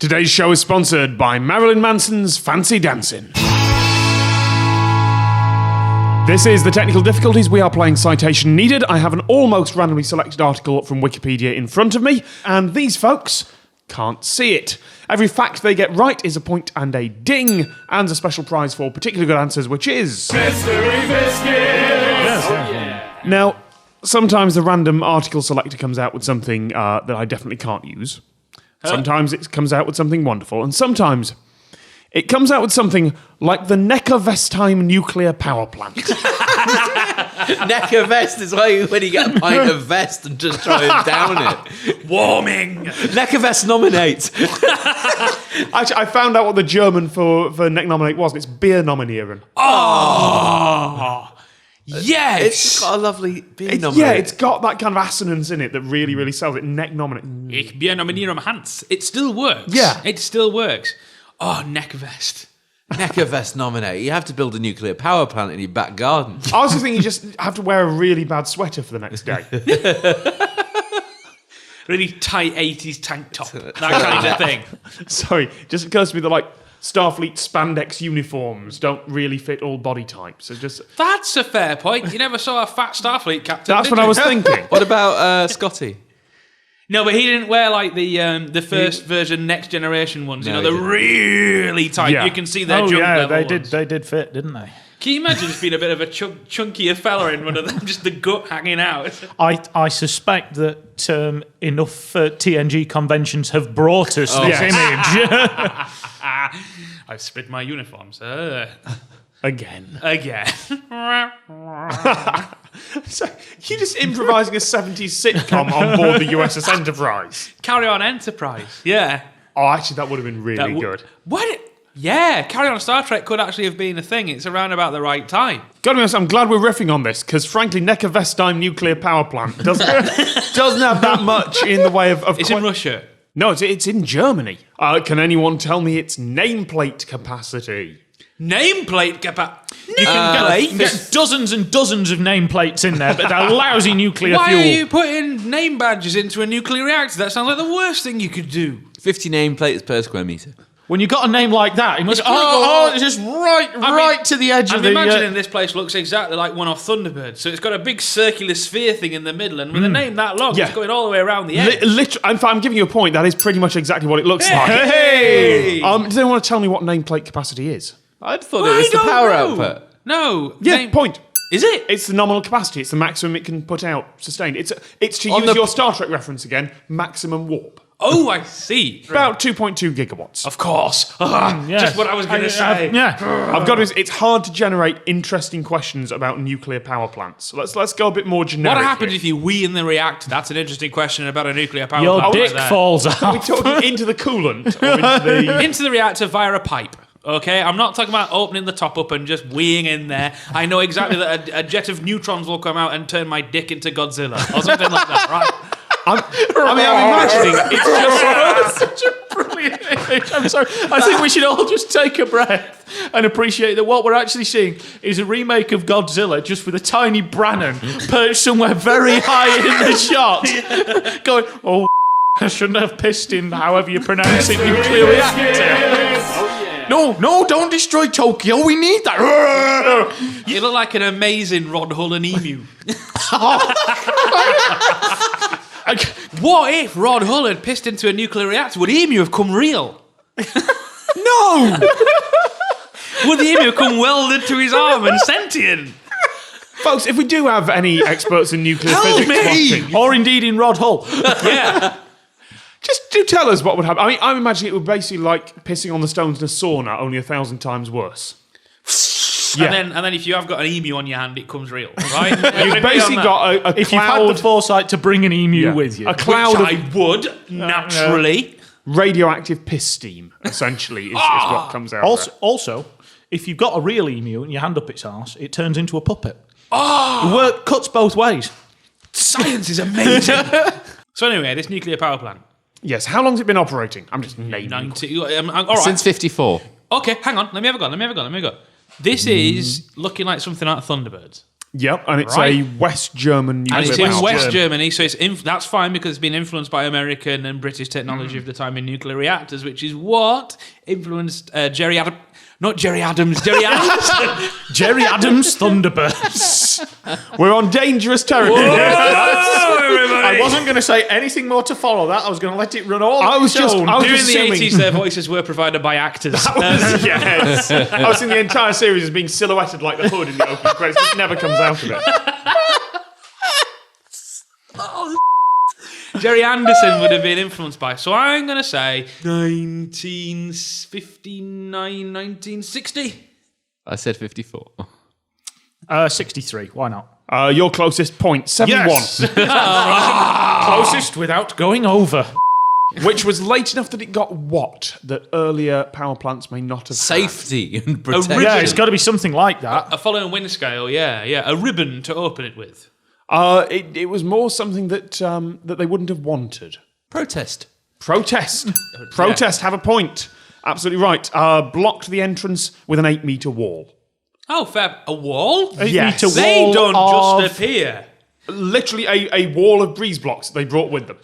Today's show is sponsored by Marilyn Manson's Fancy Dancing. This is the technical difficulties. We are playing Citation Needed. I have an almost randomly selected article from Wikipedia in front of me, and these folks can't see it. Every fact they get right is a point and a ding, and a special prize for particularly good answers, which is... Mystery Biscuits! Yes. Oh, yeah. Now, sometimes the random article selector comes out with something that I definitely can't use. Sometimes it comes out with something wonderful, and sometimes it comes out with something like the Neckarwestheim nuclear power plant. Neckarwest is like when you get a pint of vest and just try and down it. Warming! Neckarwest nominate. Actually, I found out what the German for neck nominate was, and it's beer nominieren. Oh! Yes! It's got a lovely beer nominate. Yeah, it's got that kind of assonance in it that really, really sells it. Neck nominate. Ich bin nominieren Hans. It still works. Yeah. It still works. Oh, Neckarwest. Neckarwest nominate. You have to build a nuclear power plant in your back garden. I was just thinking you just have to wear a really bad sweater for the next day. Really tight 80s tank top. That kind of thing. Sorry, just occurs to me that, like, Starfleet spandex uniforms don't really fit all body types. It's just... That's a fair point. You never saw a fat Starfleet captain, That's did what I you? was thinking. What about Scotty? No, but he didn't wear like the first version, next generation ones. No, You know, they're really tight. Yeah. You can see their Oh junk yeah, level they ones. did. They did fit, didn't they? Can you imagine just being a bit of a chunkier fella in one of them, just the gut hanging out? I suspect that enough TNG conventions have brought us this image. I've spread my uniforms. Again. So, you just improvising a 70s sitcom on board the USS Enterprise. Carry On Enterprise. Yeah. Oh, actually, that would have been really good. What? Yeah, Carry On Star Trek could actually have been a thing. It's around about the right time. Gotta be honest, I'm glad we're riffing on this, because frankly, Neckarwestheim nuclear power plant doesn't have that much in the way of It's in Russia. No, it's in Germany. Can anyone tell me its nameplate capacity? Nameplate capacity. There's dozens and dozens of nameplates in there, but they're lousy nuclear Why fuel. are you putting name badges into a nuclear reactor? That sounds like the worst thing you could do. 50 nameplates per square metre. When you've got a name like that, it must it's just right to the edge of I'm the... imagining this place looks exactly like one off Thunderbird. So it's got a big circular sphere thing in the middle, and with a name that long, it's going all the way around the edge. In fact, I'm giving you a point. That is pretty much exactly what it looks like. Hey! Does anyone want to tell me what nameplate capacity is? I'd thought it was the power output. No. Yeah, point. Is it? It's the nominal capacity. It's the maximum it can put out, sustained. It's to use your Star Trek reference again, maximum warp. Oh, I see. About 2.2 gigawatts. Of course. Yes. Just what I was going to say. I've got to. It's hard to generate interesting questions about nuclear power plants. Let's go a bit more generic. What happens here. if you wee in the reactor? That's an interesting question about a nuclear power Your plant. dick falls off. Are we talking into the coolant or into the... Into the reactor via a pipe. Okay, I'm not talking about opening the top up and just weeing in there. I know exactly that a jet of neutrons will come out and turn my dick into Godzilla or something like that, right? I'm imagining it's just Such a brilliant image. I'm sorry. I think we should all just take a breath and appreciate that what we're actually seeing is a remake of Godzilla, just with a tiny Brannon perched somewhere very high in the shot, going, "Oh, I shouldn't have pissed in however you pronounce it, nuclear reactor." No, don't destroy Tokyo. We need that. You look like an amazing Rod Hull and emu. What if Rod Hull had pissed into a nuclear reactor? Would emu have come real? no. Would the emu have come welded to his arm and sentient? Folks, if we do have any experts in nuclear physics watching, Or indeed in Rod Hull. Yeah. just do tell us what would happen. I mean, I'm imagining it would basically like pissing on the stones in a sauna, only 1,000 times worse. Yeah. And then if you have got an emu on your hand, it comes real, right? You've basically got a If you've had cloud, the foresight to bring an emu with you. a cloud Which of I would, naturally. radioactive piss steam, essentially, is what comes out. Also, if you've got a real emu and you hand up its arse, it turns into a puppet. It cuts both ways. Science is amazing. So anyway, this nuclear power plant. Yes, how long's it been operating? I'm just naming. 90. All right. Since 54. Okay, hang on. Let me have a go. This is looking like something out of Thunderbirds. Yep, and it's Right. a West German And nuclear it's in power West plant. Germany, so that's fine because it's been influenced by American and British technology of the time in nuclear reactors, which is what influenced Jerry Adams. Not Jerry Adams, Jerry Adams. Jerry Adams Thunderbirds. We're on dangerous territory. I wasn't going to say anything more to follow that. I was going to let it run all I on was its just- own. I was During just the assuming- 80s, their voices were provided by actors. Yes. I was in the entire series as being silhouetted like the hood in the opening credits. Just never comes out of it. Jerry Anderson would have been influenced by. So I'm going to say 1959, 1960. I said 54. 63. Why not? Your closest point, 71. Yes. Closest without going over. Which was late enough that it got what that earlier power plants may not have had. Safety and protection. Yeah, it's got to be something like that. A following wind scale, yeah. A ribbon to open it with. It was more something that that they wouldn't have wanted. Protest. Protest. Protest, have a point. Absolutely right. Blocked the entrance with an 8-metre wall. Oh, fair. A wall? Yes. metre They wall don't of- just appear. Literally a wall of breeze blocks they brought with them.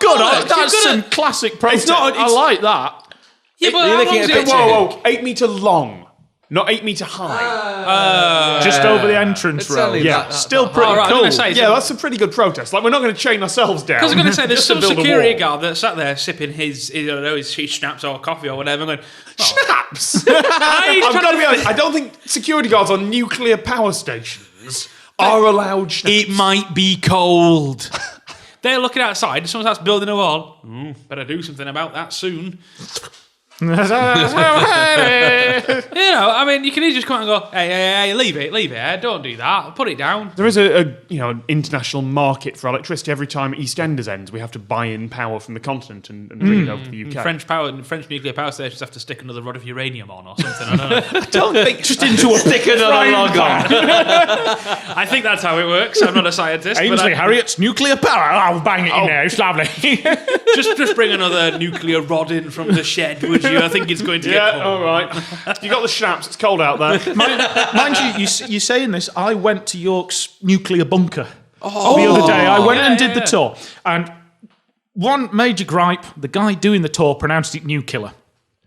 Good, that's some classic protest. not- I it's- like that. Yeah, but You're how looking long at is a it? picture. Whoa, 8-metre long, not 8-metre high. Just over the entrance It's road. only Yeah, that- Still that- pretty Oh, right, I'm cool. gonna say- Yeah, that's a pretty good protest. Like, we're not going to chain ourselves down. I was going to say, there's just to some build a security wall. guard that sat there sipping his schnapps or coffee or whatever, going, Snaps. I'm I've trying got to to be honest. I don't think security guards on nuclear power stations are allowed. it might be cold. They're looking outside, and someone starts building a wall. Better do something about that soon. You know, I mean, you can easily just come out and go, hey, leave it, don't do that, put it down. There is an international market for electricity. Every time EastEnders ends, we have to buy in power from the continent and bring it over to the UK. French nuclear power stations have to stick another rod of uranium on or something, I don't know. I don't think Just into a thick another log on. I think that's how it works, I'm not a scientist. but Ainsley I- Harriet's nuclear power. I'll bang it in there. It's lovely. just bring another nuclear rod in from the shed, would you? I think it's going to Yeah, get cold. all right. You got the schnapps. It's cold out there. Mind you, you're saying this. I went to York's nuclear bunker the other day. I went and did the tour. And one major gripe, the guy doing the tour pronounced it nuclear.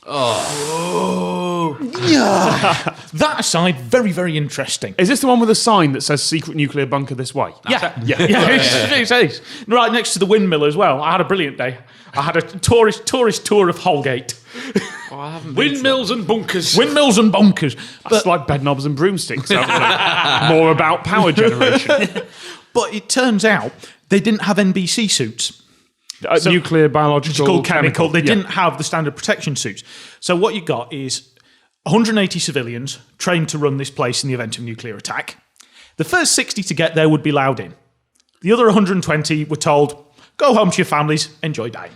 Oh. Yeah. That aside, very, very interesting. Is this the one with a sign that says "Secret Nuclear Bunker this way"? Yeah, it is. Right next to the windmill as well. I had a brilliant day. I had a tourist tour of Holgate. Windmills and bunkers. Windmills and bunkers. It's like bedknobs and broomsticks. More about power generation. But it turns out they didn't have NBC suits. Nuclear, biological, Chemical. They Yeah. didn't have the standard protection suits. So what you got is 180 civilians trained to run this place in the event of nuclear attack. The first 60 to get there would be allowed in. The other 120 were told, go home to your families, enjoy dying.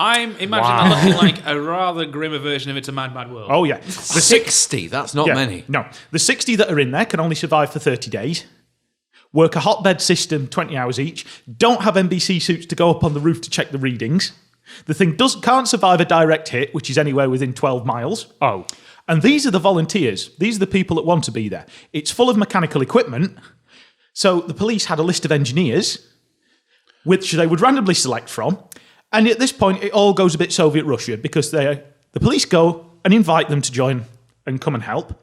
I'm imagining that looking like a rather grimmer version of It's a Mad, Mad World. Oh, yeah. The 60, that's not yeah, many. No. The 60 that are in there can only survive for 30 days, work a hotbed system 20 hours each, don't have NBC suits to go up on the roof to check the readings. The thing can't survive a direct hit, which is anywhere within 12 miles. Oh. And these are the volunteers. These are the people that want to be there. It's full of mechanical equipment. So the police had a list of engineers, which they would randomly select from. And at this point, it all goes a bit Soviet Russia because the police go and invite them to join and come and help.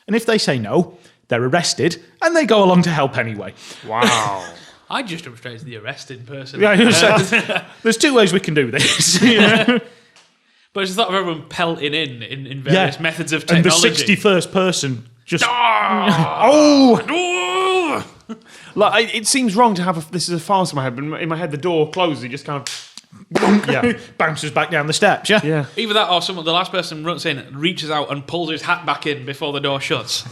And if they say no, they're arrested and they go along to help anyway. Wow. I just jump straight to the arrested person. There's two ways we can do this. But I just thought of everyone pelting in various methods of And the technology. 61st person just... Like, it seems wrong to have this is a farce in my head, but in my head the door closes. It just kind of bounces back down the steps, yeah? yeah. Either that or the last person runs in, reaches out and pulls his hat back in before the door shuts.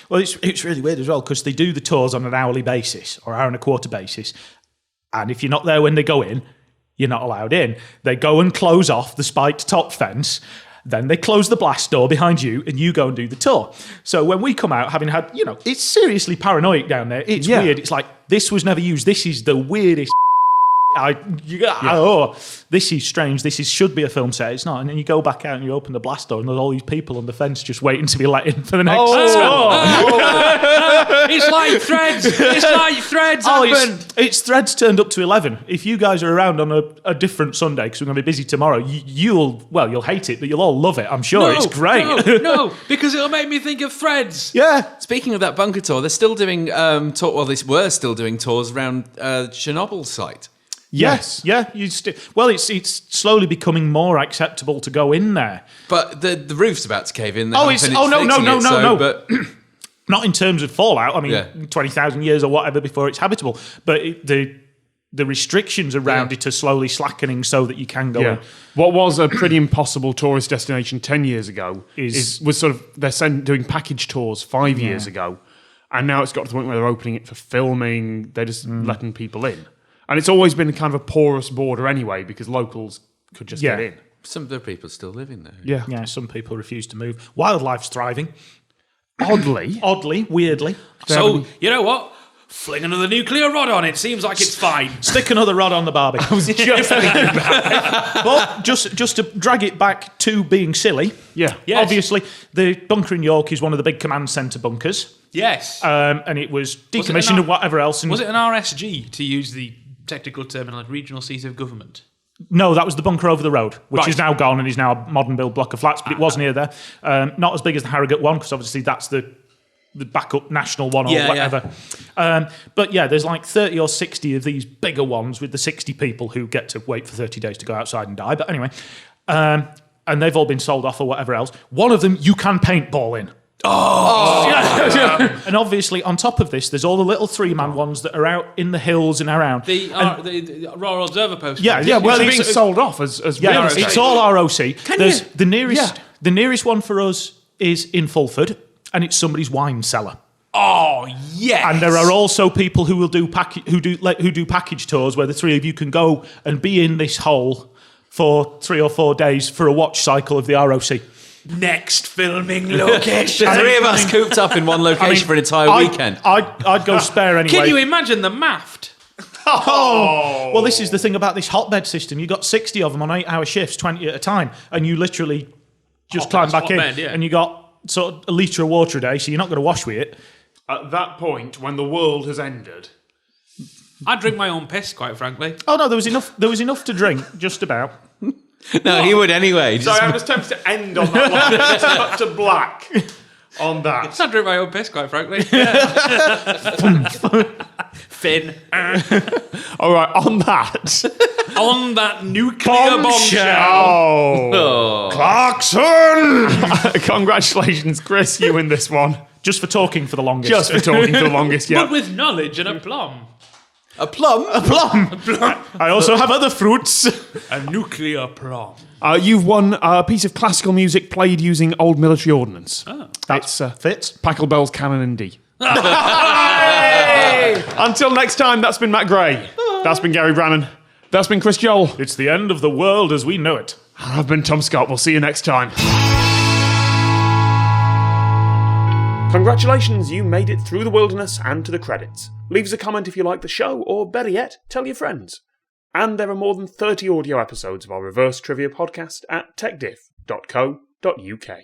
Well, it's really weird as well because they do the tours on an hourly basis or hour and a quarter basis. And if you're not there when they go in, you're not allowed in. They go and close off the spiked top fence. Then they close the blast door behind you and you go and do the tour. So when we come out, having had, it's seriously paranoid down there. It's Yeah. weird. It's like, this was never used. This is the weirdest This is strange. Should be a film set. It's not. And then you go back out and you open the blast door and there's all these people on the fence just waiting to be let in for the next It's like Threads. It's like Threads happened. It's Threads turned up to 11. If you guys are around on a different Sunday, because we're going to be busy tomorrow, you'll hate it, but you'll all love it. I'm sure. It's great. No, because it'll make me think of Threads. Yeah. Speaking of that bunker tour, they're still doing they were still doing tours around Chernobyl site. Yes. Yeah. It's slowly becoming more acceptable to go in there. But the roof's about to cave in. No. But Not in terms of fallout. I mean, 20,000 years or whatever before it's habitable. But the restrictions around it are slowly slackening so that you can go in. What was a pretty impossible tourist destination 10 years ago was sort of they're doing package tours 5 years ago, and now it's got to the point where they're opening it for filming. They're just letting people in, and it's always been kind of a porous border anyway because locals could just get in. some of the people still living there. Yeah. Some people refuse to move. Wildlife's thriving. Oddly, weirdly. So, you know what? Fling another nuclear rod on it. Seems like it's fine. Stick another rod on the barbie. I was just thinking that. But just to drag it back to being silly. Yeah. Yes. Obviously, the bunker in York is one of the big command centre bunkers. Yes. And it was decommissioned and whatever else. And was it an RSG, to use the technical terminology, regional seat of government? No, that was the bunker over the road, which is now gone and is now a modern build block of flats, but it was near there. Not as big as the Harrogate one, because obviously that's the backup national one or whatever. But yeah, there's like 30 or 60 of these bigger ones with the 60 people who get to wait for 30 days to go outside and die. But anyway, and they've all been sold off or whatever else. One of them you can paintball in. And obviously, on top of this, there's all the little three-man ones that are out in the hills and around. The Royal Observer Post. Well, it's being sold off as real estate. It's all ROC. The nearest one for us is in Fulford, and it's somebody's wine cellar. Oh, yes. And there are also people who will do package tours where the three of you can go and be in this hole for 3 or 4 days for a watch cycle of the ROC. Next filming location. The three of us cooped up in one location for an entire weekend. I'd go spare anyway. Can you imagine the maft? Well, this is the thing about this hotbed system. You got 60 of them on 8-hour shifts, 20 at a time, and you literally just climb back in, and you got sort of a litre of water a day, so you're not going to wash with it. At that point, when the world has ended, I'd drink my own piss, quite frankly. Oh no, there was enough to drink, just about. No, he would anyway. Sorry, I was tempted to end on that line. Cut to black on that. I'd drink my own piss, quite frankly. Finn. All right, on that. On that nuclear bombshell. Oh. Clarkson! Congratulations, Chris, you win this one. Just for talking for the longest. Just for talking for the longest, yeah. But with knowledge and aplomb. A plum? A plum. I also have other fruits. A nuclear plum. You've won a piece of classical music played using old military ordnance. Oh. That's fits. Pachelbel's Canon in D. Until next time, that's been Matt Gray. That's been Gary Brannan. That's been Chris Joel. It's the end of the world as we know it. I've been Tom Scott. We'll see you next time. Congratulations, you made it through the wilderness and to the credits. Leave us a comment if you like the show, or better yet, tell your friends. And there are more than 30 audio episodes of our reverse trivia podcast at techdiff.co.uk.